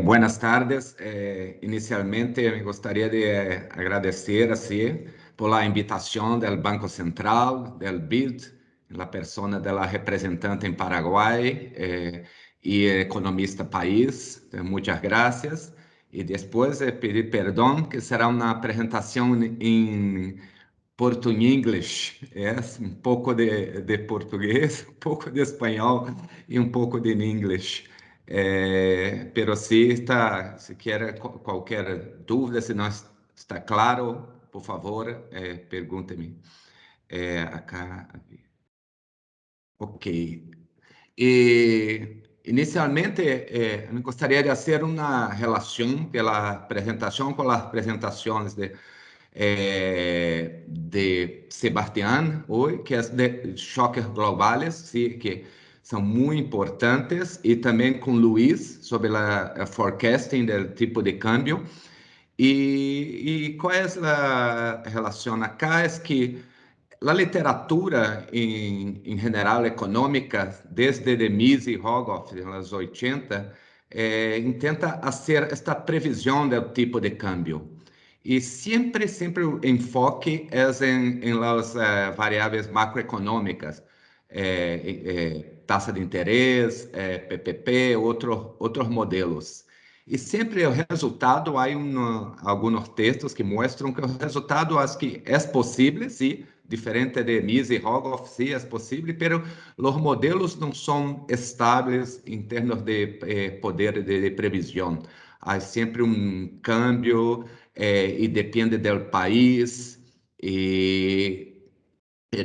Buenas tardes. Inicialmente me gustaría de agradecer así por la invitación del Banco Central, del BID, en la persona de la representante en Paraguay y economista país. Muchas gracias. Y después pedir perdón, que será una presentación en português, um pouco de português, um pouco de espanhol e um pouco de inglês. Pero se está, se quer qualquer dúvida, se não está claro, por favor, pergunte-me. Acá, ok. Inicialmente, me gostaria de fazer uma relação pela apresentação com as apresentações de Sebastián hoy, que es de choques globales, sí, que son muy importantes, y también con Luis sobre la forecasting del tipo de cambio. ¿Cuál es la relación acá? Es que la literatura en general económica, desde de Mises y Rogoff en los 80, intenta hacer esta previsión del tipo de cambio. E sempre o enfoque é em las variáveis macroeconômicas, taxa de interesse, PPP, outros modelos. E sempre o resultado, há alguns textos que mostram que o resultado é que é possível, sim, diferente de Mises e Rogoff, sim, é possível, mas os modelos não são estáveis em termos de poder de previsão. Há sempre um câmbio e depende do país e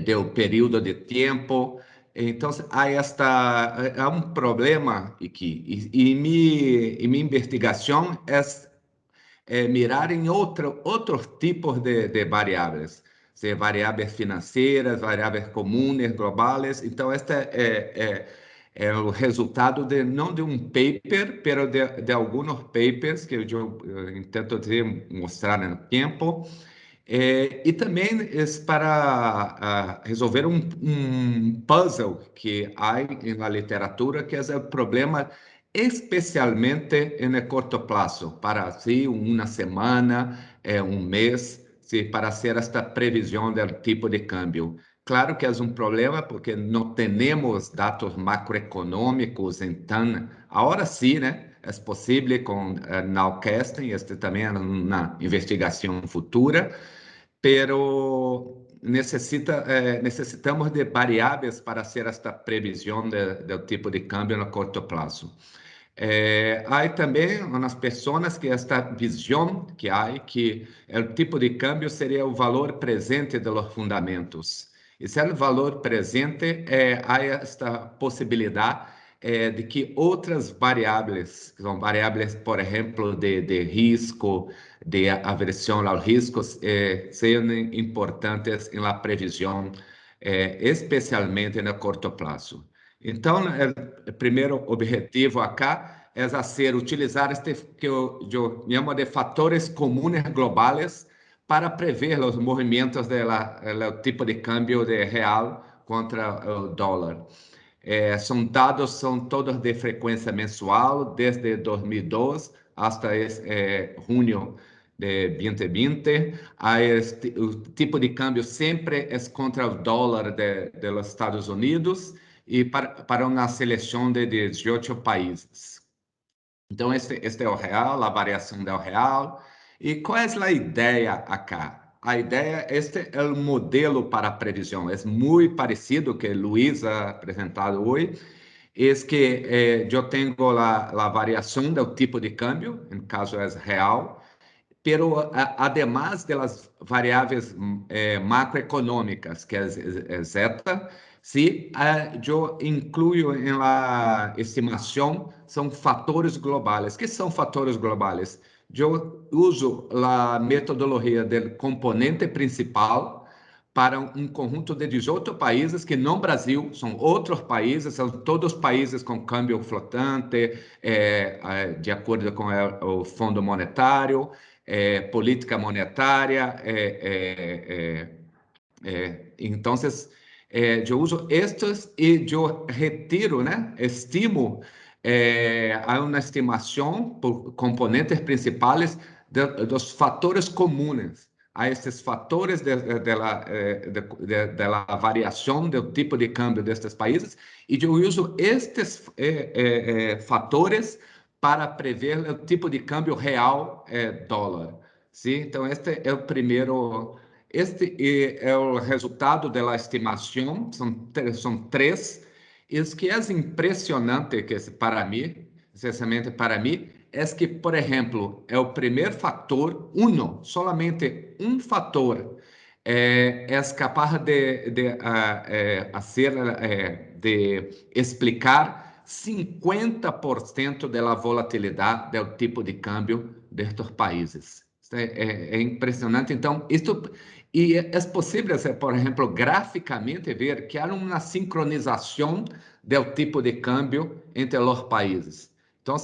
do período de tempo. Então, há um problema aqui. E minha investigação é mirar em outros tipos de variáveis, variáveis financeiras, variáveis comuns, globais. Então, este é o resultado não de um paper, mas de alguns papers que eu tento mostrar no tempo. E também é para resolver um puzzle que há na literatura, que é o problema especialmente no curto prazo, para assim, uma semana, um mês, para fazer esta previsão do tipo de câmbio. Claro que é um problema porque não temos dados macroeconômicos, então, agora sim, né? É possível com nowcasting, este também é uma investigação futura, pero necessitamos de variáveis para fazer esta previsão do tipo de câmbio no curto prazo. Há também umas pessoas que esta visão que há, que o tipo de câmbio seria o valor presente dos fundamentos. E se é o valor presente, há esta possibilidade de que outras variáveis, que são variáveis, por exemplo, de risco, de aversão aos riscos, sejam importantes na previsão, especialmente no curto prazo. Então, o primeiro objetivo acá é utilizar este que eu chamo de fatores comuns globais para prever os movimentos do tipo de câmbio de real contra o dólar. São dados, são todos de frequência mensual, desde 2002 até junho de 2020. O tipo de câmbio sempre é contra o dólar dos Estados Unidos e para uma seleção de 18 países. Então, este é o real, a variação do real. E qual é a ideia acá? A ideia, este é o modelo para a previsão. É muito parecido que Luiz ha apresentado hoje. É que eu tenho a variação do tipo de câmbio, no caso é real, pero además de las variáveis macroeconômicas, que é zeta, se eu incluo em la estimação, são fatores globais. Que são fatores globais? Eu uso a metodologia do componente principal para um conjunto de 18 países que não Brasil, são outros países, são todos países com câmbio flotante, de acordo com o Fundo Monetário, política monetária. Então, eu uso estes e eu retiro, né? Estimo há uma estimação por componentes principais dos fatores comuns a esses fatores da variação do tipo de câmbio destes países, e eu uso estes fatores para prever o tipo de câmbio real dólar. Sim? Então, este é o primeiro. Este é o resultado da estimação, são três. E o que é impressionante que para mim, especialmente para mim, é que, por exemplo, é o primeiro fator, solamente um fator, é capaz de explicar 50% da volatilidade do tipo de câmbio destes países. É impressionante. Então, isto e é possível, por exemplo, graficamente ver que há uma sincronização do tipo de câmbio entre os países. Então,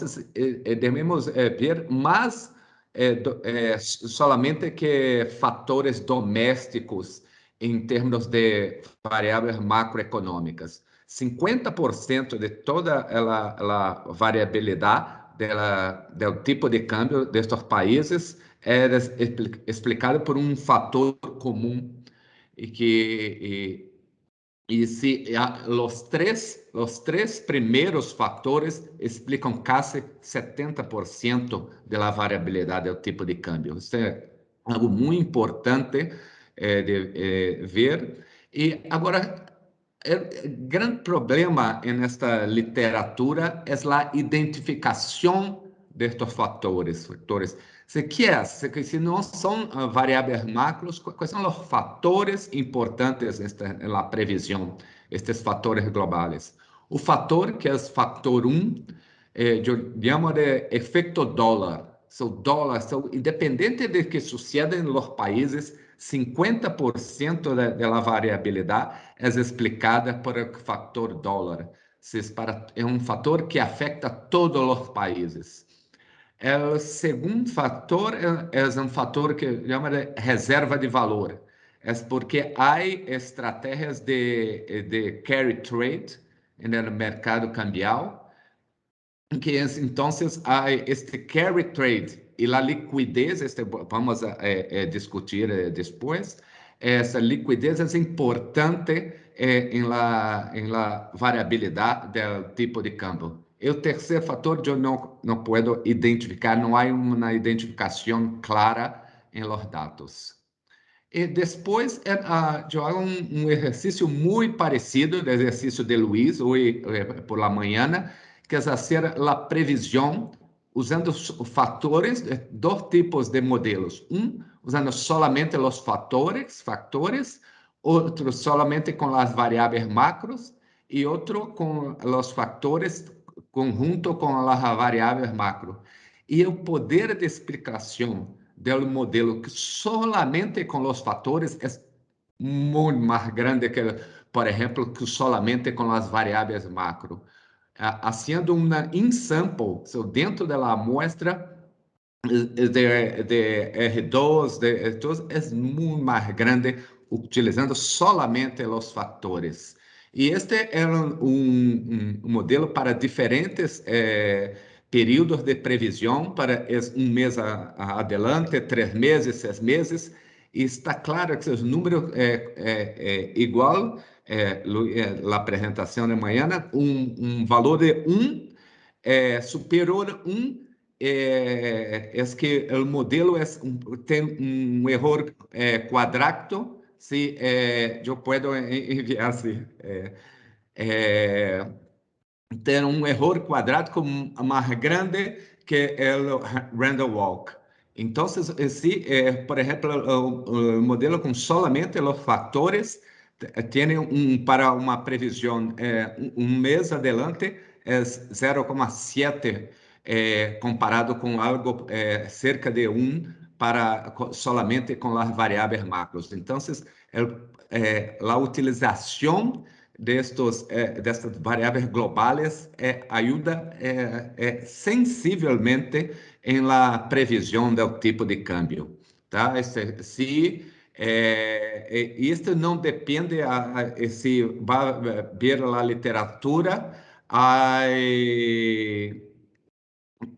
devemos ver mais solamente que fatores domésticos em termos de variáveis macroeconômicas. 50% de toda a variabilidade do tipo de câmbio destes países é explicado por um fator comum e que se os três primeiros fatores explicam quase 70% da variabilidade do tipo de câmbio. Isso é algo muito importante de ver. E agora, o grande problema nesta literatura é a identificação destes fatores. Se não são variáveis macros, quais são os fatores importantes na previsão, estes fatores globais? O fator, que é o fator 1, eu chamo de efeito dólar. Independente de que suceda nos países, 50% da variabilidade é explicada por o fator dólar. É um fator que afeta todos os países. O segundo fator é um fator que chama de reserva de valor. É porque há estratégias de carry trade no mercado cambial, que então há este carry trade e a liquidez, vamos discutir depois. Essa liquidez é importante em la variabilidade do tipo de câmbio. E o terceiro fator eu não posso identificar, não há uma identificação clara em los dados. E depois eu hago um exercício muito parecido do exercício de Luiz, hoje por la manhã, que é fazer a previsão usando os fatores, dois tipos de modelos. Usando solamente os fatores, outro solamente com as variáveis macros e outro com os fatores conjunto com as variáveis macro. E o poder de explicação do modelo que solamente com os fatores é muito mais grande que, por exemplo, que solamente com as variáveis macro. Haciendo uma in-sample, dentro da amostra de R2, é muito mais grande utilizando solamente os fatores. E este é um modelo para diferentes períodos de previsão, para um mês adelante, 3 meses, 6 meses, e está claro que os números igual, a apresentação de manhã, um valor de 1 superior a 1 é que o modelo tem um erro quadrado. Se eu posso enviar assim, ter um erro quadrado mais grande que o random walk. Então, se, por exemplo, o modelo com solamente os fatores tem para uma previsão um mês adelante é 0,7 comparado com algo cerca de 1 solamente com as variáveis macros. Então, a utilização destas variáveis globais ajuda sensivelmente em la previsão do tipo de câmbio. Tá? Isto não depende, se vai ver a literatura, há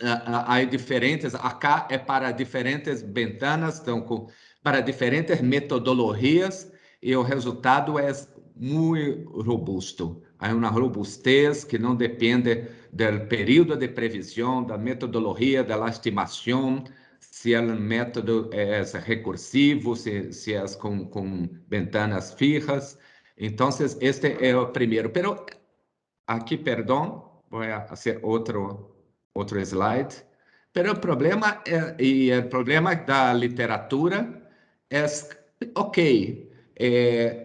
há diferentes, acá é para diferentes ventanas, então, para diferentes metodologias, e o resultado é muito robusto. Há uma robustez que não depende do período de previsão, da metodologia, da estimação, se o método é recursivo, se é com ventanas fijas. Então, este é o primeiro. Pero aqui, perdão, vou fazer outro slide. Pero o problema o problema da literatura é, ok,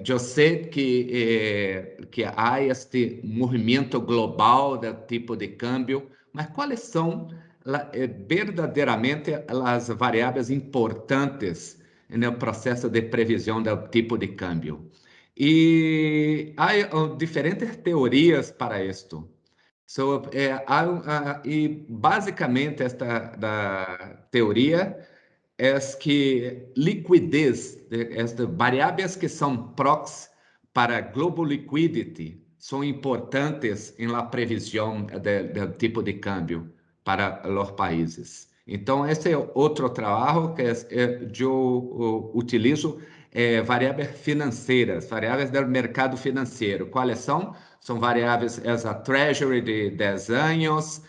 eu sei que há este movimento global do tipo de câmbio, mas quais são verdadeiramente as variáveis importantes no processo de previsão do tipo de câmbio? E há diferentes teorias para isto. E basicamente esta da teoria é que liquidez, estas variáveis que são proxies para global liquidity, são importantes na previsão do tipo de câmbio para os países. Então, esse é outro trabalho que eu utilizo, variáveis financeiras, variáveis do mercado financeiro. Quais são? São variáveis a Treasury de 10 anos,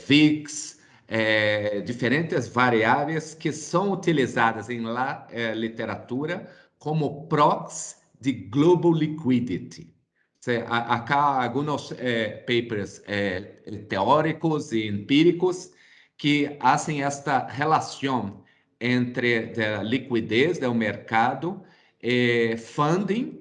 VIX, diferentes variáveis que são utilizadas em literatura como proxies de global liquidity. Acá alguns papers teóricos e empíricos que fazem esta relação entre a liquidez do mercado, funding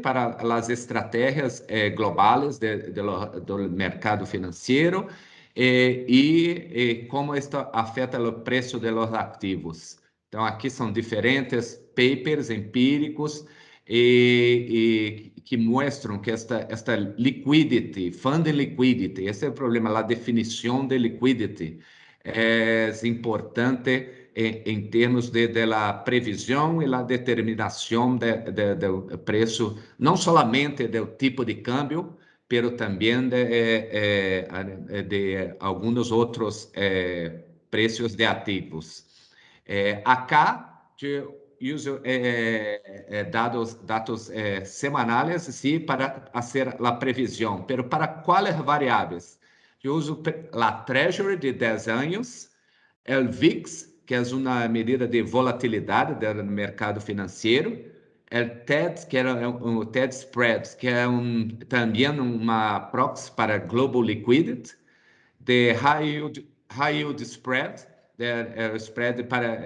para as estratégias globais do mercado financeiro, e como isto afeta o preço dos ativos. Então, aqui são diferentes papers empíricos que mostram que esta liquidity, funding liquidity, esse é o problema, a definição de liquidity é importante em termos de previsão e a determinação do preço, não somente do tipo de câmbio, pero também de alguns outros preços de ativos. Acá, eu uso dados semanais, sim, para fazer a previsão, pero para quais variáveis? Eu uso a Treasury de 10 anos, o VIX, que é uma medida de volatilidade do mercado financeiro, o TED, que é o TED Spread, que é também uma proxy para Global Liquidity, de high yield spread, spread para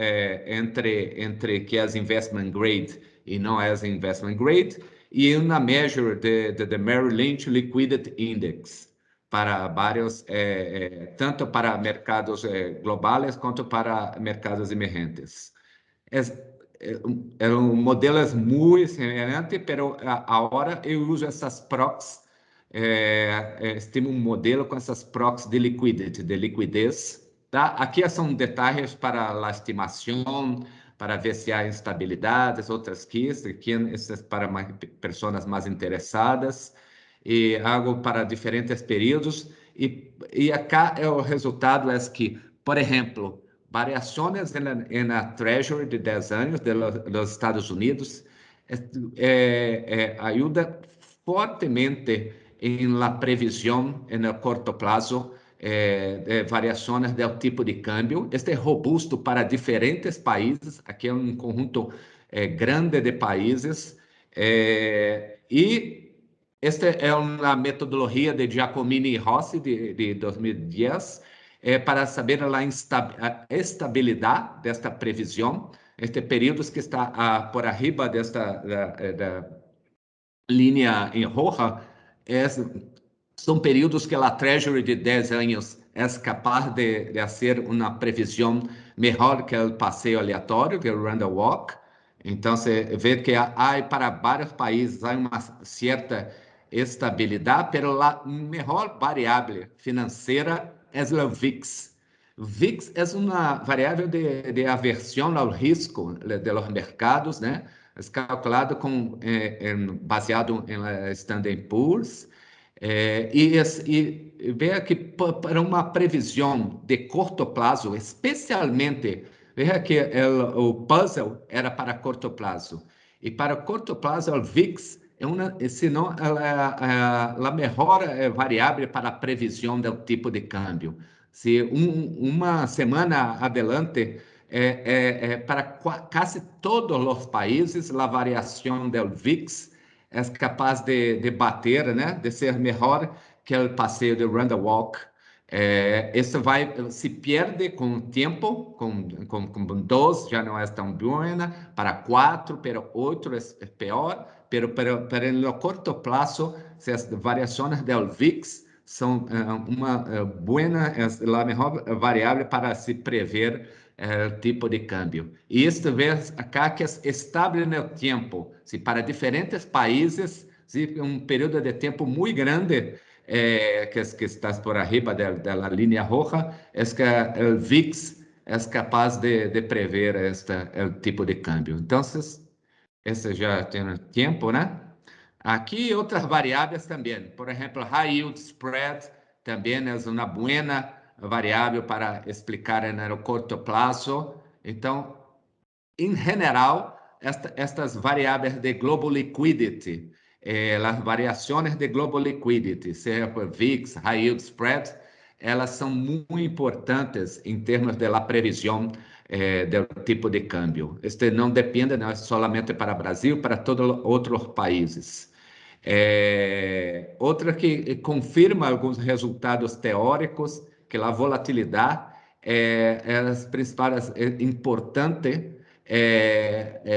entre que é investment grade e não é investment grade, e uma measure de Merrill Lynch Liquidity Index para vários, tanto para mercados globais quanto para mercados emergentes. Modelo é muito semelhante, mas agora eu uso essas proxies, estimo um modelo com essas proxies de liquidez. Tá? Aqui são detalhes para a estimação, para ver se há instabilidades, outras questões, aqui essas para pessoas mais interessadas, e algo para diferentes períodos. E acá o resultado é que, por exemplo, variações na Treasury de 10 anos dos Estados Unidos ajuda fortemente em la previsão no curto prazo de variações do tipo de câmbio. Este é robusto para diferentes países, aqui é um conjunto grande de países, e esta é uma metodologia de Giacomini e Rossi de 2010, para saber a estabilidade desta previsão. Este períodos que está por arriba desta da linha em roja, são períodos que a Treasury de 10 anos é capaz de fazer uma previsão melhor que o passeio aleatório, que é o random walk. Então, você vê que há para vários países há uma certa estabilidade, mas a melhor variável financeira é o VIX. VIX é uma variável de aversão ao risco dos mercados, né? É calculado baseado em Standard & Poor's, e veja que para uma previsão de curto prazo, especialmente, veja que o puzzle era para curto prazo. E para curto prazo, o VIX é uma, se não, a melhor variável para a previsão do tipo de câmbio. Se uma semana adelante, para quase todos os países, a variação do VIX é capaz de bater, né, de ser melhor que o passeio de Randall Walk. Isso se perde com o tempo, com 2 já não é tão buena, para 4, pero 8 é pior, pero no curto prazo, se as variações do VIX são uma boa, a melhor variável para se prever tipo de câmbio. E isto vez acá que é estável no tempo, se para diferentes países, se um período de tempo muito grande, que está por arriba da linha roja, é que o VIX é capaz de prever o tipo de câmbio. Então, esse já tem tempo, né? Aqui outras variáveis também. Por exemplo, high yield spread também é uma boa variável para explicar no curto prazo. Então, em geral, estas variáveis de global liquidity, as variações de global liquidity, seja por VIX, high yield spread, elas são muito importantes em termos da previsão do tipo de câmbio. Este não depende não é somente para o Brasil, para todos outros países. Outra que confirma alguns resultados teóricos, que a volatilidade é as principais importante,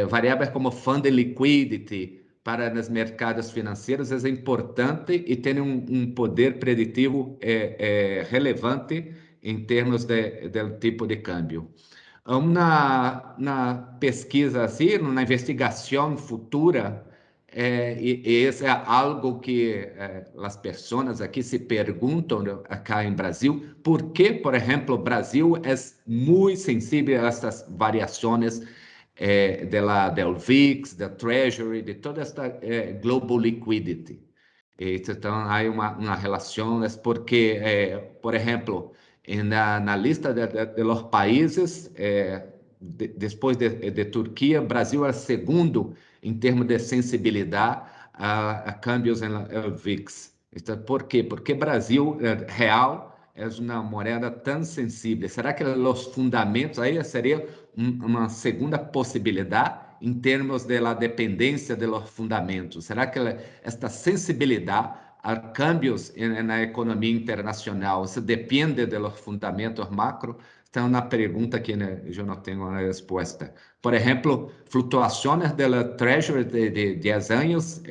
variáveis como fund liquidity para os mercados financeiros é importante e tem um poder preditivo relevante em termos do tipo de câmbio. Uma pesquisa assim, uma investigação futura, e isso é algo que as pessoas aqui se perguntam acá em Brasil, por que, por exemplo, o Brasil é muito sensível a essas variações do VIX, da Treasury, de toda esta global liquidity. Então, há uma relação, é porque, por exemplo, na lista de los países, depois de Turquia, Brasil é o segundo em termos de sensibilidade a câmbios em VIX. Então, por quê? Porque Brasil real é uma moeda tão sensível. Será que os fundamentos aí seria uma segunda possibilidade em termos da dependência dos fundamentos? Será que esta sensibilidade a câmbios na economia internacional se depende dos fundamentos macro? Então, uma pergunta que eu não tenho uma resposta. Por exemplo, flutuações da Treasury de 10 anos,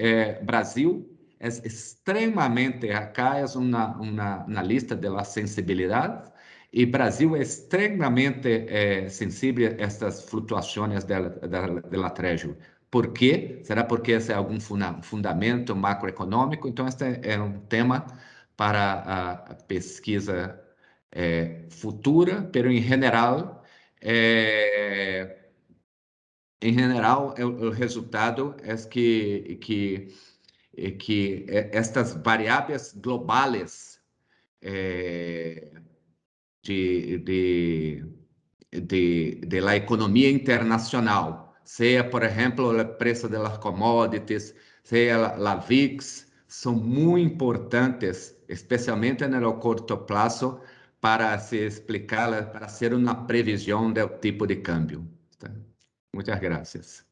Brasil é extremamente, acá é uma lista da sensibilidade, e Brasil é extremamente sensível a estas flutuações da Treasury. Por quê? Será porque esse é algum fundamento macroeconômico? Então, este é um tema para a pesquisa futura, pero em geral, o resultado é que estas variáveis globais de la economia internacional, seja, por exemplo, o preço das commodities, seja a VIX, são muito importantes, especialmente no curto prazo, para se explicar, para ser uma previsão do tipo de câmbio. Muitas graças.